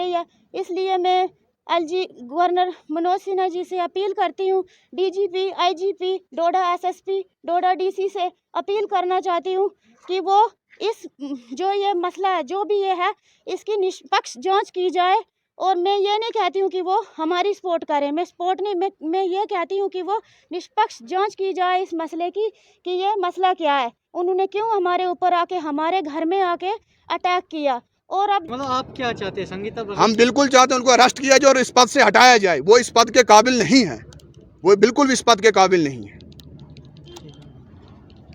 रही है। इसलिए मैं एलजी गवर्नर मनोज सिन्हा जी से अपील करती हूँ, डीजीपी, आईजीपी, डोडा एसएसपी, डोडा डीसी से अपील करना चाहती हूँ कि वो इस जो ये मसला है, जो भी ये है, इसकी निष्पक्ष जांच की जाए। और मैं ये नहीं कहती हूँ कि वो हमारी सपोर्ट करें, मैं सपोर्ट नहीं, मैं ये कहती हूँ कि वो निष्पक्ष जांच की जाए इस मसले की कि ये मसला क्या है, उन्होंने क्यों हमारे ऊपर आके, हमारे घर में आके अटैक किया। और अब मतलब आप क्या चाहते हैं संगीता? हम बिल्कुल चाहते हैं उनको अरेस्ट किया जाए और इस पद से हटाया जाए। वो इस पद के काबिल नहीं है, वो बिल्कुल भी इस पद के काबिल नहीं है।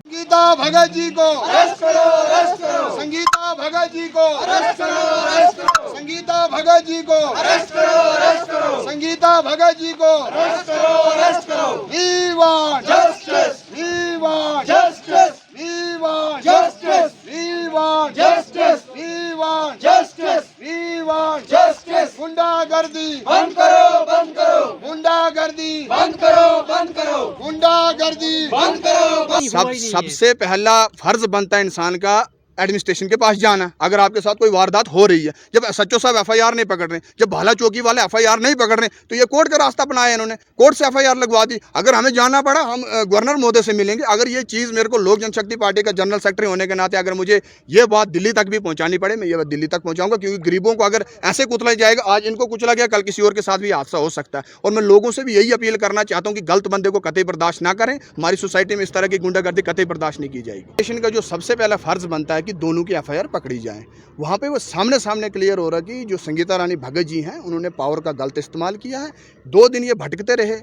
संगीता भगत जी को अरेस्ट करो, अरेस्ट करो। संगीता भगत जी को अरेस्ट करो, अरेस्ट करो। संगीता भगत जी को अरेस्ट करो, अरेस्ट करो। संगीता भगत जी को अरेस्ट करो, अरेस्ट करो। We want justice, we want justice, we want justice, we want justice, we want justice, we want justice. गुंडागर्दी बंद करो, बंद करो। गुंडागर्दी बंद करो, बंद करो। गुंडागर्दी बंद करो। सबसे पहला फर्ज बनता है इंसान का एडमिनिस्ट्रेशन के पास जाना। अगर आपके साथ कोई वारदात हो रही है, जब सच्चो साहब एफआईआर नहीं पकड़ रहे, जब भाला चौकी वाले एफआईआर नहीं पकड़ रहे, तो ये कोर्ट का रास्ता अपनाया इन्होंने, कोर्ट से एफआईआर लगवा दी। अगर हमें जाना पड़ा, हम गवर्नर महोदय से मिलेंगे। अगर ये चीज़ मेरे को लोक जनशक्ति पार्टी का जनरल सेक्रेटरी होने के नाते अगर मुझे ये बात दिल्ली तक भी पहुँचानी पड़े, मैं ये बात दिल्ली तक पहुँचाऊंगा, क्योंकि गरीबों को अगर ऐसे कुचला जाएगा, आज इनको कुचला गया, कल किसी और के साथ भी हादसा हो सकता है। और मैं लोगों से भी यही अपील करना चाहता हूँ कि गलत बंदे को कतई बर्दाश्त ना करें। हमारी सोसाइटी में इस तरह की गुंडागर्दी कतई बर्दाश्त नहीं की जाएगी। स्टेशन का जो सबसे पहला फर्ज बनता है कि दोनों की एफआईआर पकड़ी जाए। वहाँ पे वो सामने क्लियर हो रहा है कि जो संगीता रानी भगत जी हैं, उन्होंने पावर का गलत इस्तेमाल किया है। 2 दिन ये भटकते रहे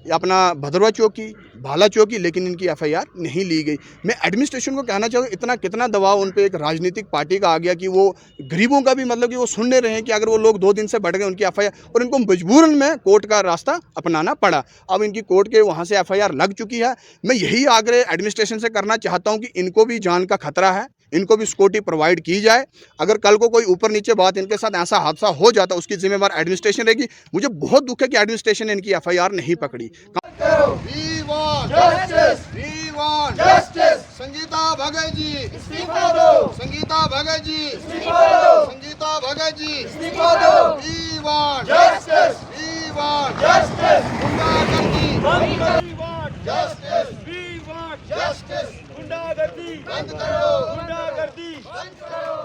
अपना भदरवा चौकी, भाला चौकी, लेकिन इनकी एफआईआर नहीं ली गई। मैं एडमिनिस्ट्रेशन को कहना चाहूँगा, इतना कितना दबाव उन पे एक राजनीतिक पार्टी का आ गया कि वो गरीबों का भी मतलब कि वो सुनने रहे हैं कि अगर वो लोग 2 दिन से भटक गए, उनकी एफआईआर, और इनको मजबूरन में कोर्ट का रास्ता अपनाना पड़ा। अब इनकी कोर्ट के वहाँ से एफआईआर लग चुकी है। मैं यही आग्रह एडमिनिस्ट्रेशन से करना चाहता हूँ कि इनको भी जान का खतरा है, इनको भी सिक्योरिटी प्रोवाइड की जाए। अगर कल को कोई ऊपर नीचे बात इनके साथ ऐसा हादसा हो जाता, उसकी जिम्मेवार एडमिनिस्ट्रेशन रहेगी। मुझे बहुत दुख है कि एडमिनिस्ट्रेशन ने इनकी एफआईआर नहीं पकड़ी। We want justice. We want justice. Sangeeta Bhagat ji इस्तीफा दो। संगीता भगत जी इस्तीफा दो। संगीता भगत जी इस्तीफा दो। We want justice. We want justice. गुंडागर्दी बंद करो। We want justice. We want justice. गुंडागर्दी बंद करो। गुंडागर्दी बंद करो।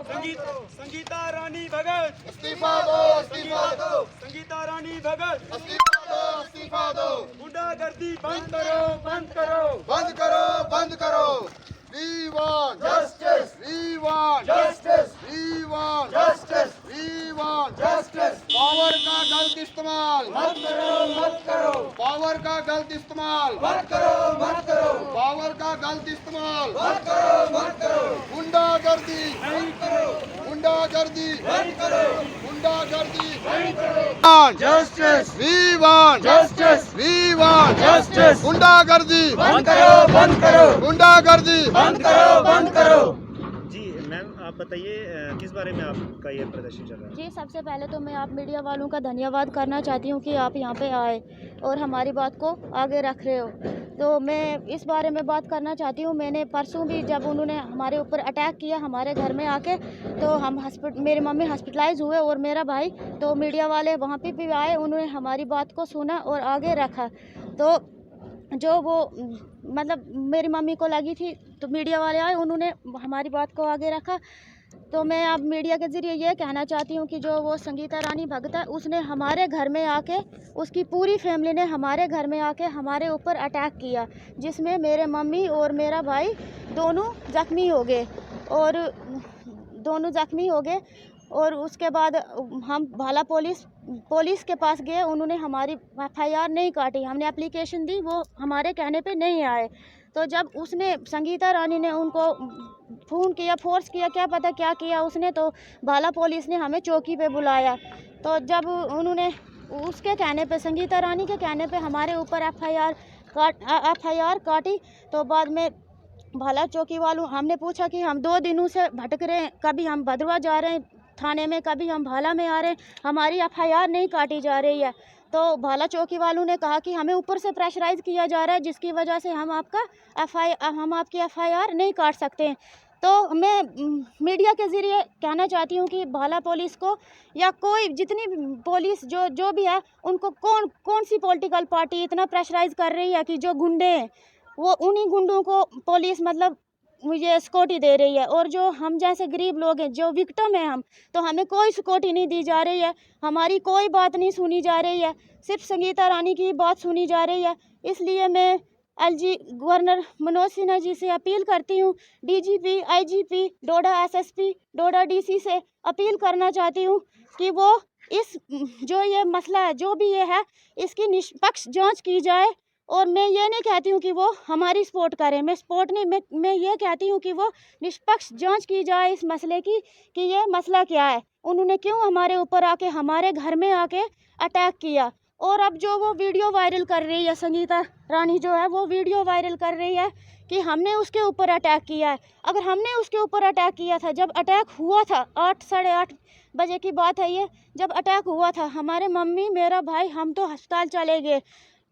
संगीता रानी भगत इस्तीफा दो। इस्तीफा दो। संगीता रानी भगत इस्तीफा दो। इस्तीफा दो। गुंडागर्दी बंद करो। बंद करो। बंद करो। बंद करो। We want justice. We want justice. We want justice. We want justice. Power का गलत इस्तेमाल मत करो। मत करो। पावर का गलत इस्तेमाल मत करो। मत करो। पावर का गलत इस्तेमाल मत करो। मत करो। गुंडागर्दी नहीं करो। गुंडागर्दी बंद करो। गुंडागर्दी नहीं करो। Justice. We want justice. We want justice. गुंडागर्दी बंद करो। बंद करो। गुंडागर्दी बंद करो। बंद करो। जी मैम, आप बताइए किस बारे में आपका ये प्रदर्शन चल रहा है? जी, सबसे पहले तो मैं आप मीडिया वालों का धन्यवाद करना चाहती हूँ कि आप यहाँ पे आए और हमारी बात को आगे रख रहे हो। तो मैं इस बारे में बात करना चाहती हूँ, मैंने परसों भी जब उन्होंने हमारे ऊपर अटैक किया हमारे घर में आके, तो हम मेरी मम्मी हॉस्पिटलाइज हुए और मेरा भाई, तो मीडिया वाले वहाँ पे भी आए, उन्होंने हमारी बात को सुना और आगे रखा। तो जो वो मतलब मेरी मम्मी को लगी थी, तो मीडिया वाले आए, उन्होंने हमारी बात को आगे रखा। तो मैं अब मीडिया के ज़रिए ये कहना चाहती हूँ कि जो वो संगीता रानी भगत है, उसने हमारे घर में आके, उसकी पूरी फैमिली ने हमारे घर में आके हमारे ऊपर अटैक किया, जिसमें मेरे मम्मी और मेरा भाई दोनों ज़ख्मी हो गए। और उसके बाद हम भाला पुलिस के पास गए, उन्होंने हमारी एफआईआर नहीं काटी। हमने एप्लीकेशन दी, वो हमारे कहने पे नहीं आए। तो जब उसने संगीता रानी ने उनको फ़ोन किया, फोर्स किया, क्या पता क्या किया उसने, तो भाला पुलिस ने हमें चौकी पे बुलाया। तो जब उन्होंने उसके कहने पे, संगीता रानी के कहने पे हमारे ऊपर एफआईआर काटी, तो बाद में भाला चौकी वालों, हमने पूछा कि हम 2 दिनों से भटक रहे हैं, कभी हम भदरवा जा रहे हैं थाने में, कभी हम भाला में आ रहे हैं, हमारी एफआईआर नहीं काटी जा रही है। तो भाला चौकी वालों ने कहा कि हमें ऊपर से प्रेशराइज़ किया जा रहा है, जिसकी वजह से हम आपकी एफआईआर नहीं काट सकते हैं। तो मैं मीडिया के ज़रिए कहना चाहती हूँ कि भाला पुलिस को या कोई जितनी भी पुलिस जो भी है, उनको कौन सी पॉलिटिकल पार्टी इतना प्रेशराइज़ कर रही है कि जो गुंडे हैं वो उन्हीं गुंडों को पुलिस मतलब मुझे सिक्योरिटी दे रही है, और जो हम जैसे गरीब लोग हैं जो विक्टिम हैं हम, तो हमें कोई सिक्योरिटी नहीं दी जा रही है, हमारी कोई बात नहीं सुनी जा रही है, सिर्फ संगीता रानी की बात सुनी जा रही है। इसलिए मैं एलजी गवर्नर मनोज सिन्हा जी से अपील करती हूँ, डीजीपी, आईजीपी, डोडा एसएसपी, डोडा डीसी से अपील करना चाहती हूँ कि वो इस जो ये मसला है, जो भी ये है, इसकी निष्पक्ष जांच की जाए। और मैं ये नहीं कहती हूँ कि वो हमारी सपोर्ट करें, मैं सपोर्ट नहीं, मैं ये कहती हूँ कि वो निष्पक्ष जांच की जाए इस मसले की कि ये मसला क्या है, उन्होंने क्यों हमारे ऊपर आके हमारे घर में आके अटैक किया। और अब जो वो वीडियो वायरल कर रही है, संगीता रानी जो है वो वीडियो वायरल कर रही है कि हमने उसके ऊपर अटैक किया है। अगर हमने उसके ऊपर अटैक किया था, जब अटैक हुआ था 8 साढ़े 8 बजे की बात है ये, जब अटैक हुआ था, हमारे मम्मी मेरा भाई हम तो अस्पताल चले गए,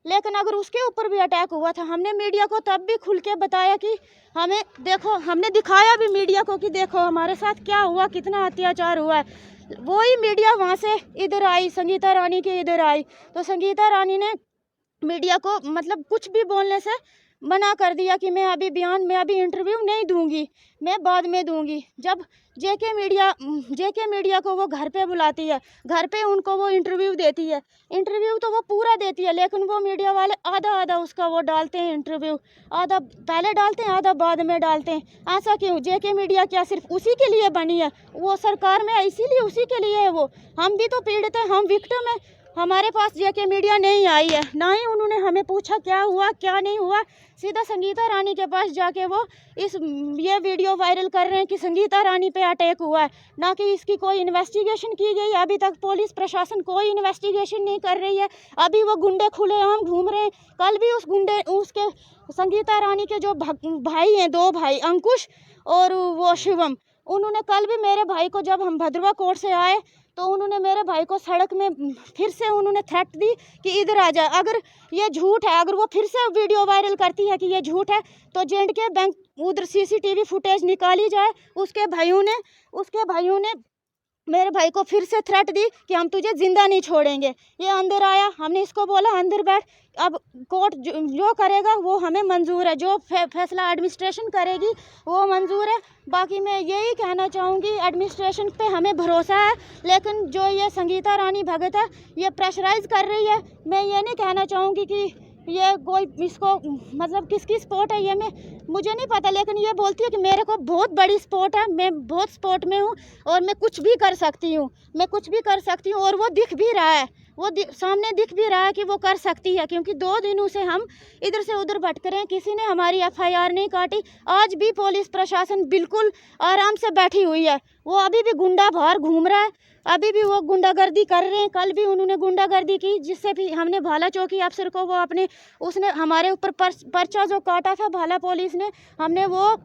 लेकिन अगर उसके ऊपर भी अटैक हुआ था, हमने मीडिया को तब भी खुल के बताया कि हमें देखो, हमने दिखाया भी मीडिया को कि देखो हमारे साथ क्या हुआ, कितना अत्याचार हुआ है। वही मीडिया वहाँ से इधर आई, संगीता रानी के इधर आई, तो संगीता रानी ने मीडिया को मतलब कुछ भी बोलने से मना कर दिया कि मैं अभी इंटरव्यू नहीं दूंगी, मैं बाद में दूंगी। जब जेके मीडिया को वो घर पे बुलाती है, घर पे उनको वो इंटरव्यू देती है, इंटरव्यू तो वो पूरा देती है, लेकिन वो मीडिया वाले आधा उसका वो डालते हैं इंटरव्यू, आधा पहले डालते हैं, आधा बाद में डालते हैं। ऐसा क्यों? जेके मीडिया क्या सिर्फ उसी के लिए बनी है? वो सरकार में है इसीलिए उसी के लिए है वो। हम भी तो पीड़ित हैं, हम विक्टिम हैं। हमारे पास जेके मीडिया नहीं आई है, ना ही उन्होंने हमें पूछा क्या हुआ क्या नहीं हुआ। सीधा संगीता रानी के पास जाके वो ये वीडियो वायरल कर रहे हैं कि संगीता रानी पे अटैक हुआ है, ना कि इसकी कोई इन्वेस्टिगेशन की गई। अभी तक पुलिस प्रशासन कोई इन्वेस्टिगेशन नहीं कर रही है। अभी वो गुंडे खुलेआम घूम रहे हैं। कल भी उसके संगीता रानी के जो भाई हैं, 2 भाई, अंकुश और वो शिवम, उन्होंने कल भी मेरे भाई को, जब हम भद्रवा कोर्ट से आए तो उन्होंने मेरे भाई को सड़क में फिर से उन्होंने थ्रेट दी कि इधर आ जा। अगर ये झूठ है, अगर वो फिर से वीडियो वायरल करती है कि ये झूठ है, तो J&K बैंक उधर CCTV फुटेज निकाली जाए। उसके भाइयों ने मेरे भाई को फिर से थ्रेट दी कि हम तुझे जिंदा नहीं छोड़ेंगे। ये अंदर आया, हमने इसको बोला अंदर बैठ, अब कोर्ट जो करेगा वो हमें मंजूर है, जो फैसला एडमिनिस्ट्रेशन करेगी वो मंजूर है। बाकी मैं यही कहना चाहूँगी, एडमिनिस्ट्रेशन पे हमें भरोसा है, लेकिन जो ये संगीता रानी भगत है ये प्रेशराइज कर रही है। मैं ये नहीं कहना चाहूँगी कि ये कोई इसको मतलब किसकी सपोर्ट है, ये मुझे नहीं पता, लेकिन ये बोलती है कि मेरे को बहुत बड़ी सपोर्ट है, मैं बहुत सपोर्ट में हूँ और मैं कुछ भी कर सकती हूँ, और वो दिख भी रहा है, सामने दिख भी रहा है कि वो कर सकती है, क्योंकि 2 दिनों से हम इधर से उधर भटक रहे हैं, किसी ने हमारी FIR नहीं काटी। आज भी पुलिस प्रशासन बिल्कुल आराम से बैठी हुई है, वो अभी भी गुंडा बाहर घूम रहा है, अभी भी वो गुंडागर्दी कर रहे हैं। कल भी उन्होंने गुंडागर्दी की, जिससे भी हमने भाला चौकी अफसर को उसने हमारे ऊपर पर्चा जो काटा था भाला पुलिस ने, हमने वो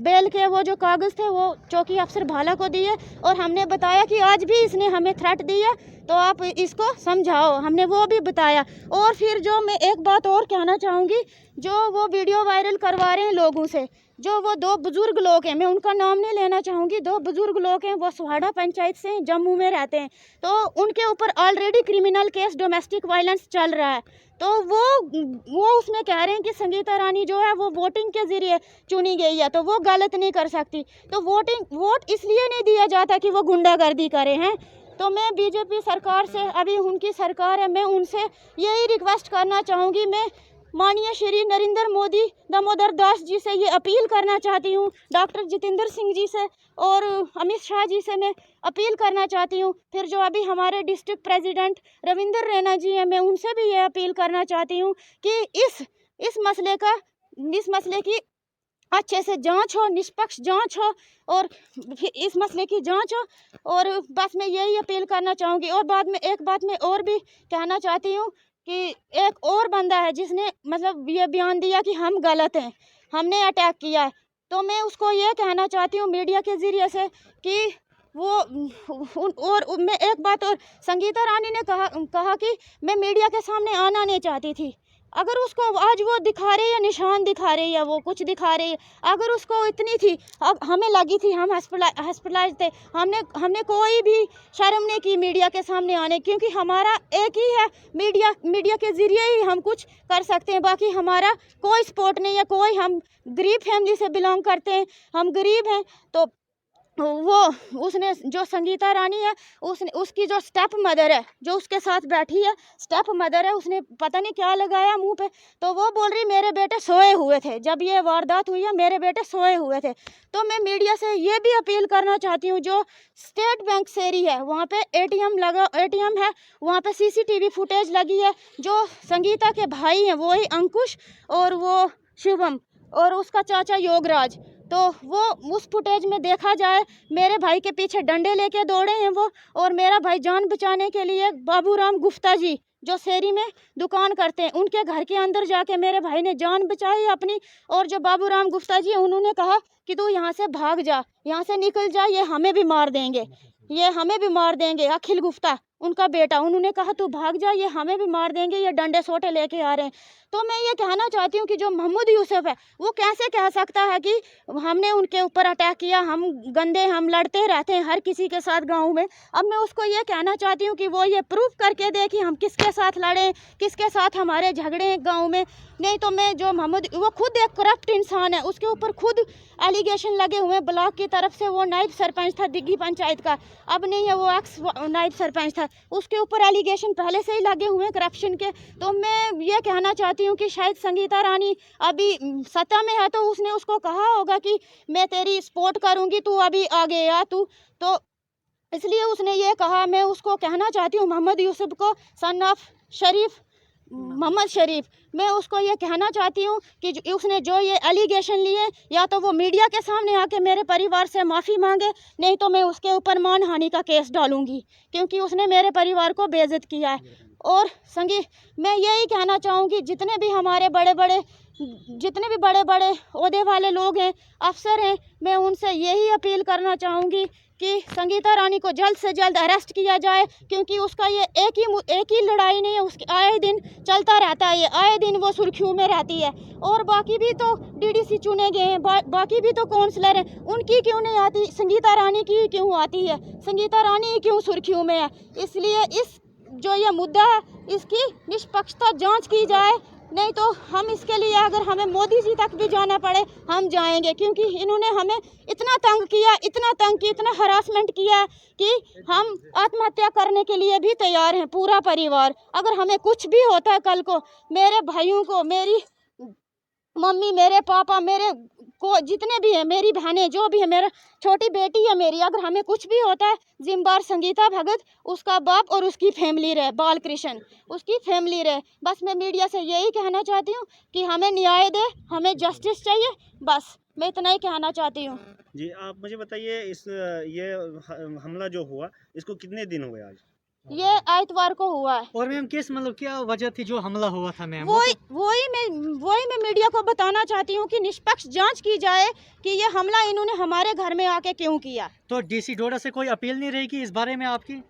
बेल के वो जो कागज़ थे वो चौकी अफसर भाला को दिए, और हमने बताया कि आज भी इसने हमें थ्रेट दी है, तो आप इसको समझाओ, हमने वो भी बताया। और फिर जो मैं एक बात और कहना चाहूँगी, जो वो वीडियो वायरल करवा रहे हैं लोगों से, जो वो 2 बुजुर्ग लोग हैं, मैं उनका नाम नहीं लेना चाहूँगी, 2 बुजुर्ग लोग हैं, वो सुहाड़ा पंचायत से जम्मू में रहते हैं, तो उनके ऊपर already criminal case domestic violence चल रहा है। तो वो उसमें कह रहे हैं कि संगीता रानी जो है वो वोटिंग के ज़रिए चुनी गई है, तो वो गलत नहीं कर सकती। तो वोट इसलिए नहीं दिया जाता कि वो गुंडागर्दी करे हैं। तो मैं बीजेपी सरकार से, अभी उनकी सरकार है, मैं उनसे यही रिक्वेस्ट करना चाहूँगी, मैं माननीय श्री नरेंद्र मोदी दामोदर दास जी से ये अपील करना चाहती हूँ, डॉक्टर जितेंद्र सिंह जी से और अमित शाह जी से मैं अपील करना चाहती हूँ। फिर जो अभी हमारे डिस्ट्रिक्ट प्रेसिडेंट रविंद्र रैना जी हैं, मैं उनसे भी ये अपील करना चाहती हूँ कि इस मसले की अच्छे से जांच हो, निष्पक्ष जांच हो, और इस मसले की जांच हो। और बस मैं यही अपील करना चाहूँगी। और एक बात मैं और भी कहना चाहती हूँ कि एक और बंदा है जिसने मतलब ये बयान दिया कि हम गलत हैं, हमने अटैक किया है, तो मैं उसको ये कहना चाहती हूँ मीडिया के ज़रिए से कि और मैं एक बात और, संगीता रानी ने कहा कि मैं मीडिया के सामने आना नहीं चाहती थी, अगर उसको आज वो दिखा रही है, निशान दिखा रही है, वो कुछ दिखा रही है, अगर उसको इतनी थी, अब हमें लगी थी, हम हॉस्पिटलाइज थे, हमने कोई भी शर्म नहीं की मीडिया के सामने आने, क्योंकि हमारा एक ही है, मीडिया के ज़रिए ही हम कुछ कर सकते हैं। बाकी हमारा कोई सपोर्ट नहीं है, कोई, हम गरीब फैमिली से बिलोंग करते हैं, हम गरीब हैं। तो वो उसने, जो संगीता रानी है, उसकी जो स्टेप मदर है, जो उसके साथ बैठी है, स्टेप मदर है, उसने पता नहीं क्या लगाया मुंह पे, तो वो बोल रही मेरे बेटे सोए हुए थे, जब ये वारदात हुई है मेरे बेटे सोए हुए थे। तो मैं मीडिया से ये भी अपील करना चाहती हूँ, जो स्टेट बैंक शेरी है वहाँ पे एटीएम है, वहाँ पे CCTV फुटेज लगी है, जो संगीता के भाई हैं, वही अंकुश और वो शुभम और उसका चाचा योगराज, तो वो उस फुटेज में देखा जाए, मेरे भाई के पीछे डंडे लेके दौड़े हैं वो, और मेरा भाई जान बचाने के लिए बाबूराम गुप्ता जी जो शेरी में दुकान करते हैं, उनके घर के अंदर जाके मेरे भाई ने जान बचाई अपनी। और जो बाबूराम गुप्ता जी, उन्होंने कहा कि तू यहाँ से भाग जा, यहाँ से निकल जा, ये हमें भी मार देंगे, ये हमें भी मार देंगे। अखिल गुप्ता उनका बेटा, उन्होंने कहा तू भाग जा, ये हमें भी मार देंगे, ये डंडे सोटे लेके आ रहे हैं। तो मैं ये कहना चाहती हूँ कि जो मोहम्मद यूसुफ है, वो कैसे कह सकता है कि हमने उनके ऊपर अटैक किया, हम गंदे, हम लड़ते रहते हैं हर किसी के साथ गाँव में। अब मैं उसको ये कहना चाहती हूँ कि वो ये प्रूफ करके दे कि हम किसके साथ लड़े, किसके साथ हमारे झगड़े हैं गाँव में। नहीं तो मैं, जो मोहम्मद, वो खुद एक करप्ट इंसान है, उसके ऊपर खुद एलिगेशन लगे हुए हैं ब्लॉक की तरफ से। वो नायब सरपंच था दिग्गी पंचायत का, अब नहीं है, वो एक्स नायब सरपंच था, उसके ऊपर एलिगेशन पहले से ही लगे हुए हैं करप्शन के। तो मैं ये कहना चाहती हूँ कि शायद संगीता रानी अभी सत्ता में है, तो उसने उसको कहा होगा कि मैं तेरी सपोर्ट करूँगी, तू अभी आगे आ तू, तो इसलिए उसने ये कहा। मैं उसको कहना चाहती हूँ, मोहम्मद यूसुफ को, सन ऑफ शरीफ, मोहम्मद शरीफ, मैं उसको ये कहना चाहती हूँ कि उसने जो ये एलिगेशन लिए, या तो वो मीडिया के सामने आके मेरे परिवार से माफ़ी मांगे, नहीं तो मैं उसके ऊपर मानहानि का केस डालूंगी, क्योंकि उसने मेरे परिवार को बेइज्जत किया है। और मैं यही कहना चाहूँगी, जितने भी हमारे जितने भी बड़े बड़े ओहदे वाले लोग हैं, अफसर हैं, मैं उनसे यही अपील करना चाहूँगी कि संगीता रानी को जल्द से जल्द अरेस्ट किया जाए, क्योंकि उसका ये एक ही लड़ाई नहीं है, उसके आए दिन चलता रहता है, ये आए दिन वो सुर्खियों में रहती है। और बाकी भी तो DDC चुने गए हैं, बाकी भी तो काउंसलर हैं, उनकी क्यों नहीं आती, संगीता रानी की क्यों आती है, संगीता रानी क्यों सुर्खियों में है। इसलिए जो ये मुद्दा है, इसकी निष्पक्षता जाँच की जाए, नहीं तो हम इसके लिए, अगर हमें मोदी जी तक भी जाना पड़े, हम जाएंगे, क्योंकि इन्होंने हमें इतना तंग किया, इतना हरासमेंट किया कि हम आत्महत्या करने के लिए भी तैयार हैं, पूरा परिवार। अगर हमें कुछ भी होता है कल को, मेरे भाइयों को, मेरी मम्मी, मेरे पापा, मेरे को जितने भी हैं, मेरी बहनें, जो भी है, मेरा छोटी बेटी है मेरी, अगर हमें कुछ भी होता है, जिम्मेदार संगीता भगत, उसका बाप और उसकी फैमिली रहे, बाल कृष्ण उसकी फैमिली रहे। बस मैं मीडिया से यही कहना चाहती हूँ कि हमें न्याय दे, हमें जस्टिस चाहिए, बस मैं इतना ही कहना चाहती हूँ। जी, आप मुझे बताइए, ये हमला जो हुआ, इसको कितने दिन हुए आज? ये आइतवार को हुआ है। और मैम मतलब क्या वजह थी जो हमला हुआ था मैम? वही मैं मीडिया को बताना चाहती हूँ कि निष्पक्ष जांच की जाए कि ये हमला इन्होंने हमारे घर में आके क्यों किया। तो DC डोडा से कोई अपील नहीं रहेगी इस बारे में आपकी?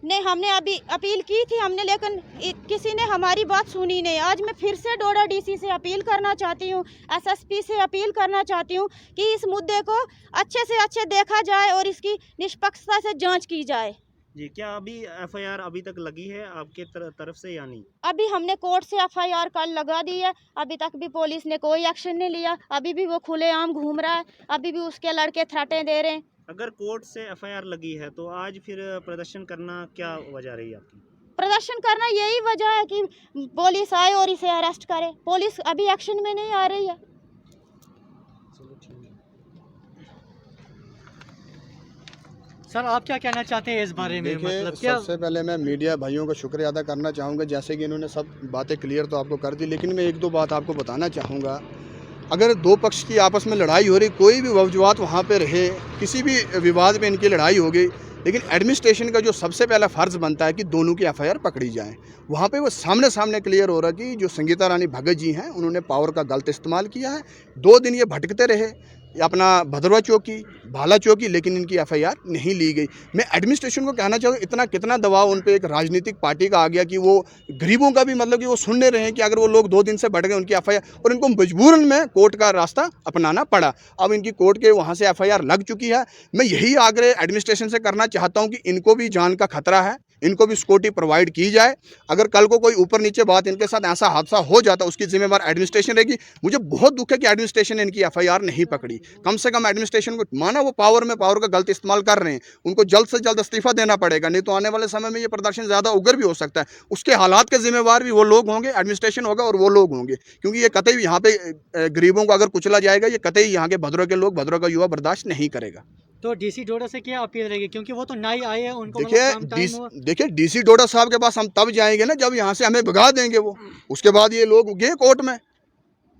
नहीं, हमने अभी अपील की थी हमने, लेकिन किसी ने हमारी बात सुनी नहीं। आज मैं फिर से डोडा DC से अपील करना चाहती हूँ, SSP से अपील करना चाहती हूँ कि इस मुद्दे को अच्छे से अच्छे देखा जाए और इसकी निष्पक्षता से जांच की जाए। जी, क्या अभी FIR अभी तक लगी है आपके तरफ से या नहीं? अभी हमने कोर्ट से FIR कल लगा दी है, अभी तक भी पुलिस ने कोई एक्शन नहीं लिया, अभी भी वो खुलेआम घूम रहा है, अभी भी उसके लड़के थ्रेटें दे रहे हैं। अगर कोर्ट से FIR लगी है तो आज फिर प्रदर्शन करना क्या वजह रही आपकी? प्रदर्शन करना यही वजह है कि पुलिस आए और इसे अरेस्ट करे। पुलिस अभी एक्शन में नहीं आ रही है। सर, आप क्या कहना चाहते हैं इस बारे में? देखिए, मतलब क्या? सबसे पहले मैं मीडिया भाइयों का शुक्रिया अदा करना चाहूँगा, जैसे कि इन्होंने सब बातें क्लियर तो आपको कर दी, लेकिन मैं एक दो बात आपको बताना चाहूँगा। अगर दो पक्ष की आपस में लड़ाई हो रही, कोई भी वजूहात वहाँ पे रहे, किसी भी विवाद में इनकी लड़ाई हो गई, लेकिन एडमिनिस्ट्रेशन का जो सबसे पहला फ़र्ज़ बनता है कि दोनों की FIR पकड़ी जाए। वहाँ पे वो सामने क्लियर हो रहा है कि जो संगीता रानी भगत जी हैं, उन्होंने पावर का गलत इस्तेमाल किया है। 2 दिन ये भटकते रहे, अपना भदरवा चौकी, भाला चौकी, लेकिन इनकी एफआईआर नहीं ली गई। मैं एडमिनिस्ट्रेशन को कहना चाहूँगा, इतना कितना दबाव उन पे एक राजनीतिक पार्टी का आ गया कि वो गरीबों का भी मतलब कि वो सुन नहीं रहे हैं कि अगर वो लोग 2 दिन से बढ़ गए उनकी एफआईआर, और इनको मजबूरन में कोर्ट का रास्ता अपनाना पड़ा। अब इनकी कोर्ट के वहाँ से एफआईआर लग चुकी है। मैं यही आग्रह एडमिनिस्ट्रेशन से करना चाहता हूँ कि इनको भी जान का खतरा है, इनको भी सिक्योरिटी प्रोवाइड की जाए। अगर कल को कोई ऊपर नीचे बात इनके साथ ऐसा हादसा हो जाता, उसकी जिम्मेवार एडमिनिस्ट्रेशन रहेगी। मुझे बहुत दुख है कि एडमिनिस्ट्रेशन ने इनकी एफआईआर नहीं पकड़ी। कम से कम एडमिनिस्ट्रेशन को माना वो पावर का गलत इस्तेमाल कर रहे हैं, उनको जल्द से जल्द इस्तीफा देना पड़ेगा, नहीं तो आने वाले समय में ये प्रदर्शन ज़्यादा उग्र भी हो सकता है। उसके हालात के जिम्मेवार भी वो लोग होंगे, एडमिनिस्ट्रेशन होगा और वो लोग होंगे, क्योंकि ये कतई यहाँ पे गरीबों को अगर कुचला जाएगा, ये कतई यहाँ के भदरवा के लोग, भदरवा का युवा बर्दाश्त नहीं करेगा। तो डीसी डोडा से क्या अपील रहेगी, क्योंकि वो तो नए आए हैं, उनको मतलब देखिए डीसी डोडा साहब के पास हम तब जाएंगे ना जब यहाँ से हमें भगा देंगे वो। उसके बाद ये लोग गए कोर्ट में,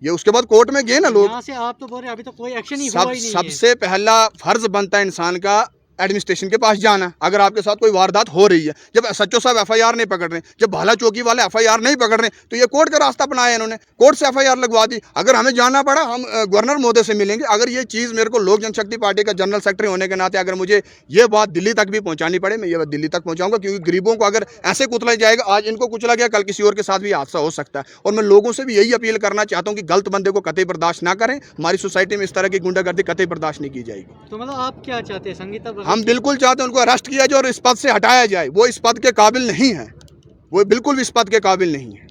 ये उसके बाद कोर्ट में गए ना लोग। यहाँ से आप तो बोल रहे हैं अभी तो कोई एक्शन ही हुआ ही नहीं है। सबसे पहला फर्ज बनता है इंसान का एडमिनिस्ट्रेशन के पास जाना। अगर आपके साथ कोई वारदात हो रही है, जब सच्चो साहब एफआईआर नहीं पकड़ रहे, जब भाला चौकी वाले एफआईआर नहीं पकड़ रहे, तो ये कोर्ट का रास्ता अपनाया इन्होंने, कोर्ट से एफआईआर लगवा दी। अगर हमें जाना पड़ा, हम गवर्नर महोदय से मिलेंगे। अगर ये चीज़ मेरे को लोक जनशक्ति पार्टी का जनरल सेक्रेटरी होने के नाते अगर मुझे ये बात दिल्ली तक भी पहुँचानी पड़े, मैं ये बात दिल्ली तक पहुँचाऊंगा, क्योंकि गरीबों को अगर ऐसे कुचला जाएगा, आज इनको कुचला गया, कल किसी और के साथ भी हादसा हो सकता है। और मैं लोगों से भी यही अपील करना चाहता हूँ कि गलत बंदे को कतई बर्दाश्त ना करें। हमारी सोसाइटी में इस तरह की गुंडागर्दी कतई बर्दाश्त नहीं की जाएगी। तो मतलब आप क्या चाहते हैं, संगीता हम बिल्कुल चाहते हैं उनको अरेस्ट किया जाए और इस पद से हटाया जाए। वो इस पद के काबिल नहीं है, वो बिल्कुल भी इस पद के काबिल नहीं है।